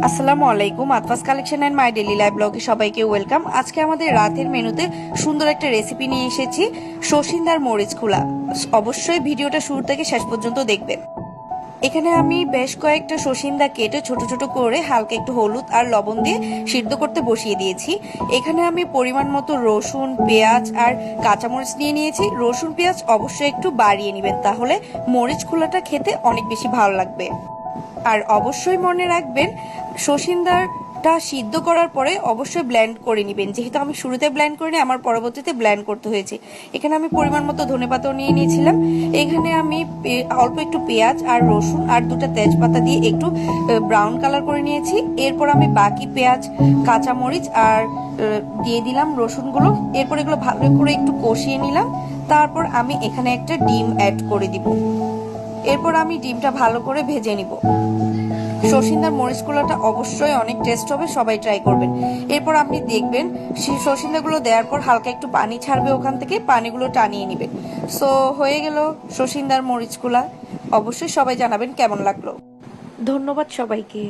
আসসালামু আলাইকুম, Atfas collection and my daily life ব্লগে সবাইকে ওয়েলকাম। আজকে আমাদের রাতের মেনুতে সুন্দর একটা রেসিপি নিয়ে এসেছি, শসিন্দার মরিচ খোলা। অবশ্যই ভিডিওটা শুরু থেকে শেষ পর্যন্ত দেখবেন। এখানে আমি বেশ কয়েকটা শসিন্দা কেটে ছোট ছোট করে হালকা একটু হলুদ আর লবণ দিয়ে সিদ্ধ করতে বসিয়ে দিয়েছি। এখানে আমি পরিমাণ মতো রসুন, পেঁয়াজ আর কাঁচামরিচ নিয়ে নিয়েছি। রসুন পেঁয়াজ অবশ্যই একটু বাড়িয়ে নেবেন, তাহলে মরিচ খোলাটা খেতে অনেক বেশি ভালো লাগবে। আর অবশ্যই মনে রাখবেন, শসিন্দারটা সিদ্ধ করার পরে অবশ্যই ব্লেন্ড করে নেবেন। যেহেতু আমি শুরুতে ব্লেন্ড করিনি, আমার পরবর্তীতে ব্লেন্ড করতে হয়েছে। এখানে আমি পরিমাণ মতো ধনেপাতাও নিয়ে নিয়েছিলাম। এখানে আমি অল্প একটু পেঁয়াজ আর রসুন আর দুটো তেজপাতা দিয়ে একটু ব্রাউন কালার করে নিয়েছি। এরপর আমি বাকি পেঁয়াজ, কাঁচামরিচ আর দিয়ে দিলাম রসুনগুলো। এরপর এগুলো ভালো করে একটু কষিয়ে নিলাম। তারপর আমি এখানে একটা ডিম অ্যাড করে দিব। এরপর আমি ডিমটা ভালো করে ভেজে নিব। শসিন্দার মরিচ গুলোটা অবশ্যই অনেক টেস্ট হবে, সবাই ট্রাই করবেন। এরপর আপনি দেখবেন শসিন্দাগুলো দেওয়ার পর হালকা একটু পানি ছাড়বে, ওখান থেকে পানিগুলো টানিয়ে নেবেন। সো হয়ে গেল শসিন্দার মরিচ কুলা। অবশ্যই সবাই জানাবেন কেমন লাগলো। ধন্যবাদ সবাইকে।